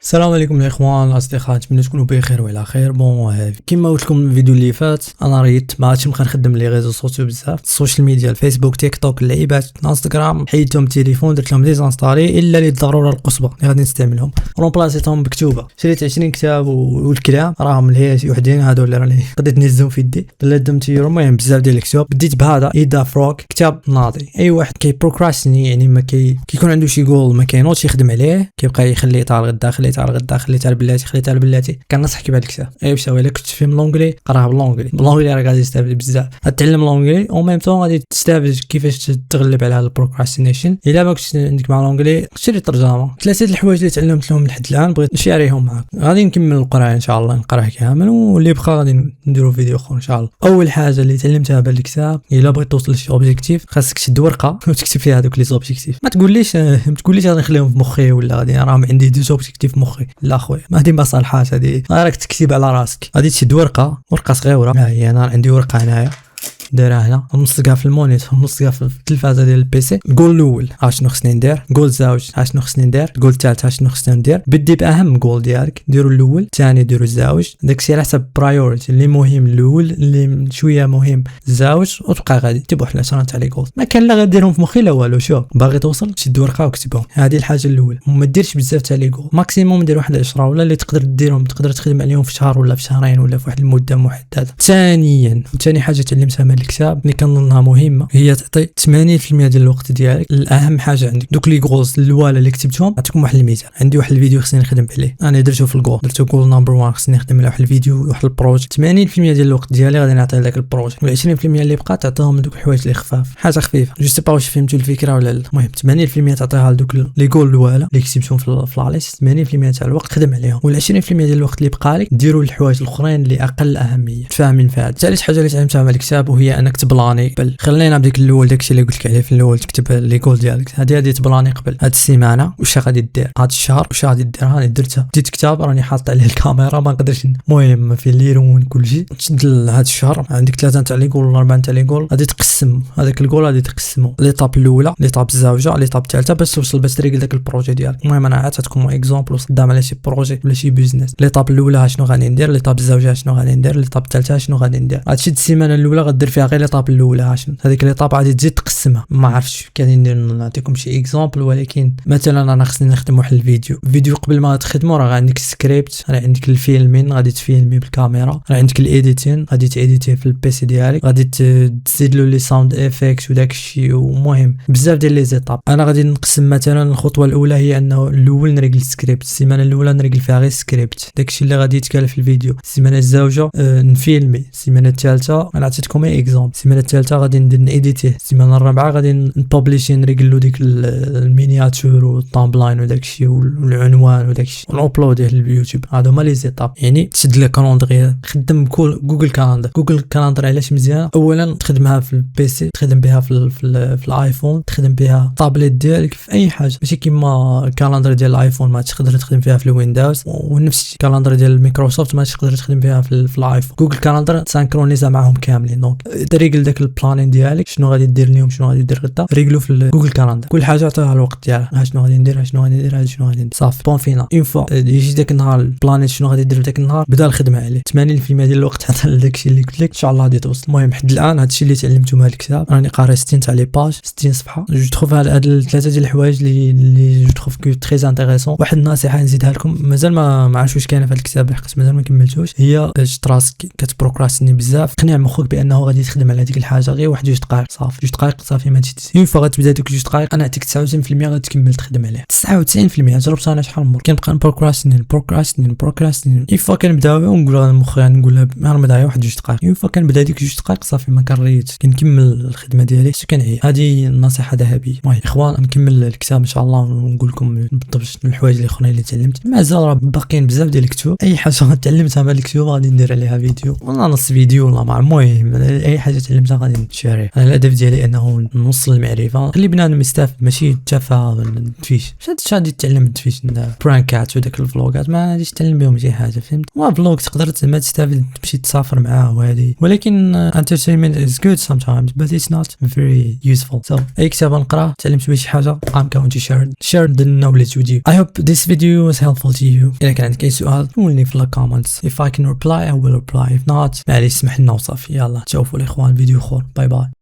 السلام عليكم الاخوان الاصدقاء، نتمنى تكونوا بخير وعلى خير. كما قلت لكم الفيديو اللي فات، انا ريت ما عادش نبقى نخدم لي ريزو سوسيو بزاف، السوشيال ميديا، الفيسبوك، تيك توك، اللعيبات، الانستغرام، حيدتهم التليفون، درت لهم ديزانستالي الا للضروره القصبى اللي غادي نستعملهم، رونبلاسيتهم بكتوبه. شريت 20 كتاب والكلام راهم الهيات وحدين هادو اللي راني قدرت نهزهم في يدي، دلدمت المهم بزاف ديال الكتب. بديت بهذا ايدا فروك، كتاب ناضي. اي واحد كي بروكراستيني، يعني ما كيكون عنده شي جول ما كاينوش يخدم عليه، كيبقى يخليه تاع الغدا، خليتها البلاتي، خليتها البلاتي. كنصحك بهذا الكتاب. باش الا كنت تفهم لونجلي قراه باللونجلي راه غادي تستافد بزاف، غتعلم لونجلي او ميم طون غادي تستافد كيفاش تغلب على هذا البروكراستينيشن. الا ما كنتش عندك مع لونجلي شري ترجمه. ثلاثه الحوايج اللي تعلمت لهم لحد الان بغيت نشاريهم معك. غادي نكمل القراءه ان شاء الله، نقراه كامل، واللي بقى غادي نديرو فيديو اخر ان شاء الله. اول حاجه اللي تعلمتها بهذا الكتاب، الا بغيت توصل لشي اوبجيكتيف خاصك تشد ورقه وتكتب فيها هذوك لي زوبجيكتيف. ما تقوليش غادي نخليهم في مخي ولا غادي راهم عندي دي زوبجيكتيف في مخي. لا خويا، ما هذه ما صالحاش، هذه راك تكتب على راسك. غادي تشد ورقه صغيره. ها هي انا عندي ورقه هنايا دايرها هنا، نلصقها في المونيتور، نلصقها في التلفازه ديال البيسي. جول الاول اشنو خصني ندير، جول زوج اشنو خصني ندير، جول الثالث اشنو خصني ندير. بدي باهم جول ديالك، ديروا الاول، الثاني ديروا الزوج، داكشي على حسب برايورتي. اللي مهم الاول، اللي شويه مهم الزوج، وتبقى غادي تبوا حنا شنو تاع لي جول. ما كان لا غديرهم في مخي لا والو. شوف باغي توصل شد ورقه وكتبهم. هذه الحاجه الاولى. وما ديرش بزاف تاع لي جول، ماكسيموم دير واحد 10 ولا اللي تقدر ديرهم، تقدر تخدم عليهم في شهر ولا في شهرين ولا في واحد المده محدده. ثانيا حاجه تعلمتها من الكتاب اللي كنظنها مهمه، هي تعطي 80% ديال الوقت ديالك الاهم حاجه عندك. دوك لي غوز الاولى اللي كتبتهم نعطيكم واحد المثال. عندي واحد الفيديو خصني نخدم عليه، انا درته في الجول، درتو جول نمبر 1، خصني نخدم على واحد الفيديو واحد البروجي. 80% ديال الوقت ديالي غادي نعطيه لذاك البروجي، وال20% اللي بقى تعطيهم لدوك الحوايج اللي خفاف، حاجه خفيفه. جو سي با واش فهمتوا الفكره ولا لا. المهم 80% تعطيها لدوك لي جول الاولى اللي كتبتهم في العليس. 80% تاع الوقت خدم عليهم، وال20% ديال الوقت اللي بقى لك ديروا الحوايج الاخرين اللي اقل اهميه. تفاهمين فهاد. ثالث حاجه اللي تعلمتها من الكتاب وهي انك تبلاني. خلينا بديك الاول، داكشي اللي قلت لك عليه في الاول، تكتب لي جول ديالك. هذه تبلاني قبل هاد السيمانه واش غادي دير، هاد الشهر واش غادي دير. راني درتها، بديت كتاب راني حاط عليه الكاميرا ما نقدرش. المهم في الليرون كلشي. تشد هاد الشهر عندك 3 تاع لي جول ولا 4 تاع لي جول، غادي تقسم هذاك الجول، غادي تقسمو ليطاب الاولى، ليطاب الزوجه، ليطاب الثالثه، باش توصل باش تريقل داك البروجي ديالك. المهم انا عطيتكم اكزامبل قدام على شي بروجي ولا شي بيزنس. ليطاب الاولى شنو غادي ندير، ليطاب الزوجه شنو غادي ندير، ليطاب الثالثه شنو غادي ندير. غتشد السيمانه الاولى غدير فيها غير ليطاب الاولى، شنو هذيك ليطاب غادي تزيد تقسمها. ما عرفتش كاين نعطيكم شي اكزامبل، ولكن مثلا انا خصني نخدم واحد الفيديو قبل ما تخدمو راه عندك السكريبت، راه عندك الفيلمين غادي تفيلمي بالكاميرا، راه عندك الايديتين غادي تيديتيه في البيسي ديالك، غادي تزيد له لي ساوند افكت وداك الشيء. ومهم بزاف ديال لي زيتاب. انا غادي نقسم مثلا الخطوه الاولى هي انه الاول نريقل السكريبت، السيمانه الاولى نريقل فيها غير السكريبت، داك الشيء اللي غادي يتقال في الفيديو. السيمانه الزوجه نفيلمي، السيمانه الثالثه انا عطيتكم اي اكزامبل، السيمانه الثالثه غادي ندير نيديتيه، السيمانه الرابعه غادي نبوبليشي نريقل له ديك المينياتور والطامبلاين وداك الشيء والعنوان وداك الشيء، ونابلوديه لليوتيوب. هادو هما لي زيتاب. يعني تشد لي كالندري، خدم جوجل كالندر. علاش مزيان؟ اولا تخدمها في البيسي، تخدم بها في الايفون، تخدم بها الطابليت ديالك في اي حاجه، ماشي كيما الكالندر ديال الايفون ما تقدر تخدم فيها في الويندوز، ونفس الكالندر ديال مايكروسوفت ما تقدر تخدم بها في الايفون. جوجل كالندر تسانكرونيزا معهم كاملين. دونك تريقل داك البلانين ديالك، شنو غادي دير اليوم، شنو غادي دير غدا، ريقلو في جوجل كالندر. كل حاجه عطاها الوقت ديالها، شنو غادي ندير، شنو غادي ندير، شنو غادي ندير. صافي بون فينا. اون فوا يجي داك النهار البلانيت شنو غادي دير داك النهار، بدا الخدمه عليه. 80% ديال الوقت عطا لداكشي اللي قلت لك، ان شاء الله غادي توصل. المهم حد الان هادشي اللي تعلمته من هاد الكتاب. راني قاري 60 تاع لي باج، 60 صفحه. جو تروف هاد الثلاثه ديال الحوايج اللي جو تروف كو تري انتريسون. واحد النصيحه نزيدها لكم، مازال ما عرفتش واش كاينه في هاد الكتاب حيت مازال ما كملتوش، هي شت راسك كتبروكراستيني بزاف، قنع مخك بانه غادي تخدم على هذيك الحاجه غير واحد 2 دقائق. صافي 2 دقائق صافي ما تشتي. اون فوا غتبدا دوك 2 دقائق انا نعطيك 99% غادي تكمل تخدم عليه. 99% جربتها انا شحال من مره، كنبقى نبروكراستيني. اون فوا كنبداو ونقول المخ نقولها انا نضيع واحد 2 دقائق. اون فوا كنبدا ديك 2 دقائق صافي ما كنريت، كنكمل الخدمه ديالي حتى كنعي. هذه النصيحه ذهبيه. المهم اخوان نكمل الكتاب ان شاء الله ونقول لكم بالضبط شنو الحوايج اللي اخرين اللي تعلمت. مازال راه باقيين بزاف ديال الكتب. اي حاجه تعلمتها من الكتب غادي ندير عليها فيديو ولا نص فيديو ولا مع. المهم اي حاجه تعلمتها غادي نشاريها. انا الهدف ديالي انه نوصل المعرفه، خلي بنادم يستافد، ماشي تافهه ولا التفيش. مش غادي تعلم التفيش برانكات وداك الفلوغات ما غاديش تعلم بهم شي حاجه، فهمت؟ هو فلوغ تقدر زعما تستافد، تمشي تسافر معاه وهذه، ولكن entertainment is good sometimes but it's not very useful. So اي كتاب نقراه تعلمت به شي حاجه I'm going to share the knowledge with you. I hope this video was helpful to you. اذا كان عندك اي سؤال قولني في الكومنتس. If I can reply I will reply. If not معليش سمح لنا وصافي. يلا تشوفوا الاخوان فيديو اخر. باي باي.